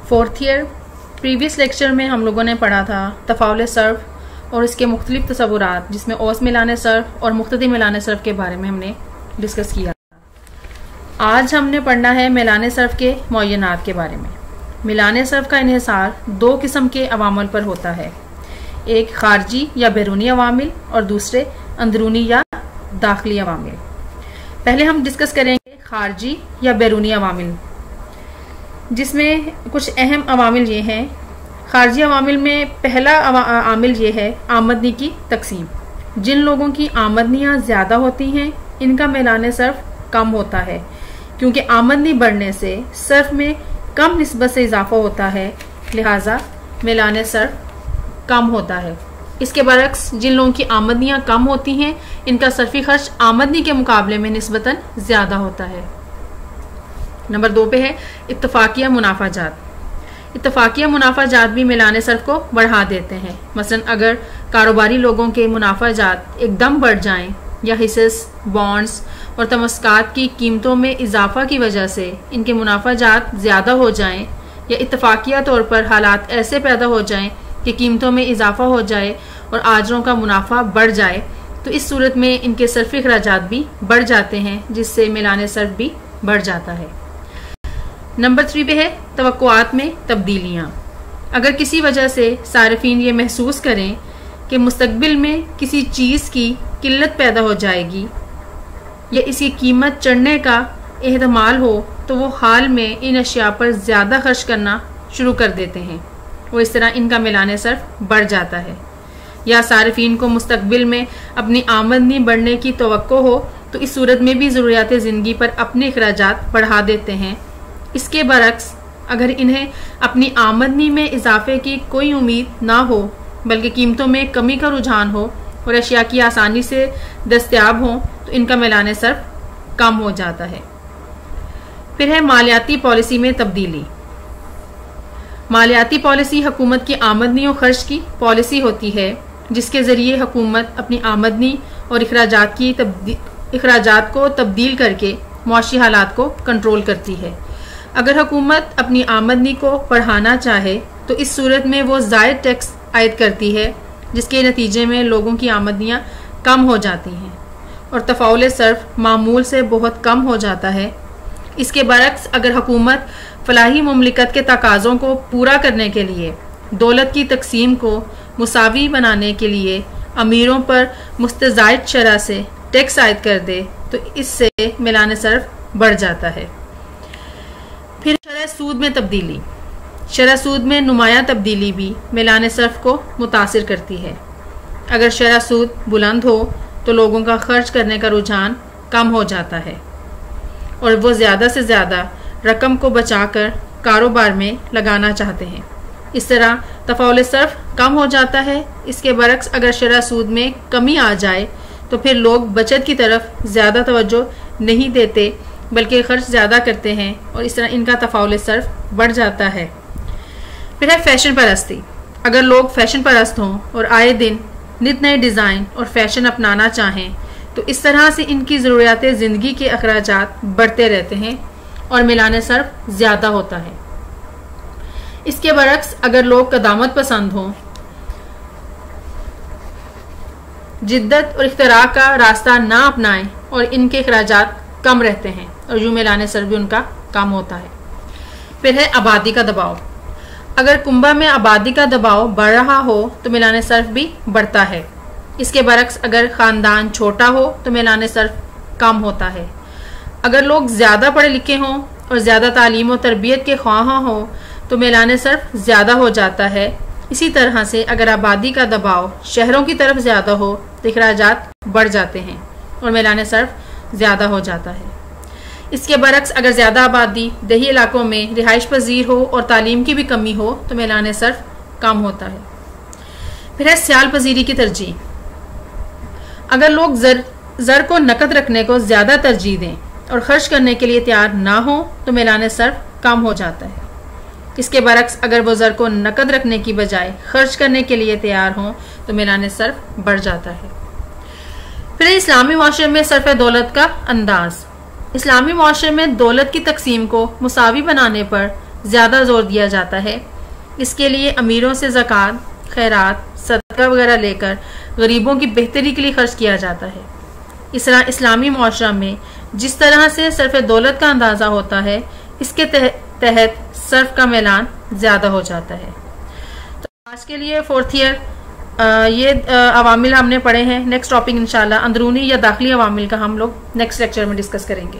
Fourth year. Previous lecture में हम लोगों ने पढ़ा था तफाउल सर्फ और इसके मुख्तलिफ तसव्वुरात, जिसमें औस मिलान सर्फ और मुख्तदी मिलान सर्फ के बारे में हमने डिस्कस किया। आज हमने पढ़ना है मिलान सर्फ के मुअय्यनात के बारे में। मिलान सर्फ का इन्हिसार दो किस्म के अवामिल पर होता है, एक खारजी या बैरूनी अवामिल और दूसरे अंदरूनी या दाखिली अवामिल। पहले हम डिस्कस करेंगे खारजी या बैरूनी अवामिल, जिसमें कुछ अहम अवामिल ये हैं। खारजी अवामिल में पहला आमिल ये है आमदनी की तकसीम। जिन लोगों की आमदनियाँ ज़्यादा होती हैं इनका मिलान सर्फ कम होता है, क्योंकि आमदनी बढ़ने से सर्फ में कम निस्बत से इजाफा होता है, लिहाजा मिलान सर्फ कम होता है। इसके बरक्स जिन लोगों की आमदनियाँ कम होती हैं इनका सर्फी खर्च आमदनी के मुकाबले में निस्बतन ज़्यादा होता है। नंबर 2 पे है इत्तफाकिया मुनाफाजात। इत्तफाकिया मुनाफाजात भी मिलान सर्फ को बढ़ा देते हैं। मसलन अगर कारोबारी लोगों के मुनाफाजात एकदम बढ़ जाएं या हिस्सेस, बॉन्ड्स और तमस्कात की कीमतों में इजाफा की वजह से इनके मुनाफाजात ज़्यादा हो जाएं या इत्तफाकिया तौर पर हालात ऐसे पैदा हो जाएं कि कीमतों में इजाफा हो जाए और आजरों का मुनाफा बढ़ जाए, तो इस सूरत में इनके सर्फी अखराजात भी बढ़ जाते हैं, जिससे मिलान सर्फ भी बढ़ जाता है। नंबर 3 पे है तवक्कुआत में तब्दीलियाँ। अगर किसी वजह से सारिफीन ये महसूस करें कि मुस्तकबिल में किसी चीज़ की किल्लत पैदा हो जाएगी या इसकी कीमत चढ़ने का एहतमाल हो, तो वो हाल में इन अशिया पर ज़्यादा खर्च करना शुरू कर देते हैं और इस तरह इनका मिलान सर्फ बढ़ जाता है। या सारिफीन को मुस्तकबिल में अपनी आमदनी बढ़ने की तवक्को हो, तो इस सूरत में भी ज़रूरियात ज़िंदगी पर अपने अखराजात बढ़ा देते हैं। इसके बरक्स अगर इन्हें अपनी आमदनी में इजाफे की कोई उम्मीद ना हो, बल्कि कीमतों में कमी का रुझान हो और अशिया की आसानी से दस्तयाब हों, तो इनका मिलान सर्फ कम हो जाता है। फिर है मालियाती पॉलिसी में तब्दीली। मालियाती पॉलिसी हुकूमत की आमदनी और खर्च की पॉलिसी होती है, जिसके ज़रिए हुकूमत अपनी आमदनी और अखराजात को तब्दील करके मुआशी हालात को कंट्रोल करती है। अगर हुकूमत अपनी आमदनी को बढ़ाना चाहे तो इस सूरत में वो ज़ायद टैक्स आयद करती है, जिसके नतीजे में लोगों की आमदनियाँ कम हो जाती हैं और तफाउल सर्फ मामूल से बहुत कम हो जाता है। इसके बरक्स अगर हुकूमत फलाही मुमलिकत के तकाज़ों को पूरा करने के लिए दौलत की तकसीम को मुसावी बनाने के लिए अमीरों पर मुस्तज़ायद शरह से टैक्स आयद कर दे, तो इससे मिलान सर्फ बढ़ जाता है। फिर शरह सूद में तब्दीली। शरह सूद में नुमाया तब्दीली भी मिलान सर्फ को मुतासिर करती है। अगर शरह सूद बुलंद हो तो लोगों का खर्च करने का रुझान कम हो जाता है और वो ज़्यादा से ज़्यादा रकम को बचाकर कारोबार में लगाना चाहते हैं। इस तरह तफाउल सर्फ कम हो जाता है। इसके बरक्स अगर शरह सूद में कमी आ जाए तो फिर लोग बचत की तरफ ज़्यादा तवज्जो नहीं देते, बल्कि खर्च ज़्यादा करते हैं और इस तरह इनका तफाउल सर्फ बढ़ जाता है। फिर है फैशन परस्ती। अगर लोग फैशन परस्त हों और आए दिन नित नए डिज़ाइन और फैशन अपनाना चाहें, तो इस तरह से इनकी ज़रूरियात ज़िंदगी के अखराजात बढ़ते रहते हैं और मिलान सर्फ ज़्यादा होता है। इसके बरक्स अगर लोग कदामत पसंद हों, जिद्दत और इख्तरा का रास्ता ना अपनाएं और इनके अखराजात कम रहते हैं और यूं मिलान सर्फ भी उनका कम होता है। फिर है आबादी का दबाव। अगर कुंबा में आबादी का दबाव बढ़ रहा हो तो मिलान सर्फ भी बढ़ता है। इसके बरक्स अगर ख़ानदान छोटा हो तो मिलान सर्फ कम होता है। अगर लोग ज़्यादा पढ़े लिखे हों और ज़्यादा तालीम और तरबियत के ख्वाह हों तो मिलान सर्फ ज़्यादा हो जाता है। इसी तरह से अगर आबादी का दबाव शहरों की तरफ ज़्यादा हो तो अखराजात बढ़ जाते हैं और मिलान सर्फ ज़्यादा हो जाता है। इसके बरक्स अगर ज़्यादा आबादी देही इलाकों में रिहाइश पजीर हो और तालीम की भी कमी हो तो मिलान सर्फ कम होता है। फिर है सियाल पजीरी की तरजीह। अगर लोग ज़र को नकद रखने को ज़्यादा तरजीह दें और खर्च करने के लिए तैयार ना हो तो मिलान सर्फ कम हो जाता है। इसके बरक्स अगर वो ज़र को नकद रखने की बजाय खर्च करने के लिए तैयार हों तो मिलान सर्फ बढ़ जाता है। फिर इस्लामी माशरे में सर्फ दौलत का अंदाज। इस्लामी माशरे में दौलत की तकसीम को मुसावी बनाने पर ज़्यादा जोर दिया जाता है। इसके लिए अमीरों से ज़कात, खैरात, सदका वगैरह लेकर गरीबों की बेहतरी के लिए खर्च किया जाता है। इस्लामी मुआशरा में जिस तरह से सर्फ दौलत का अंदाज़ा होता है, इसके तहत सर्फ का मैलान ज़्यादा हो जाता है। तो आज के लिए फोर्थ ईयर ये अवामिल हमने पढ़े हैं। नेक्स्ट टॉपिक इंशाल्लाह अंदरूनी या दाखिली अवामिल का हम लोग नेक्स्ट लेक्चर में डिस्कस करेंगे।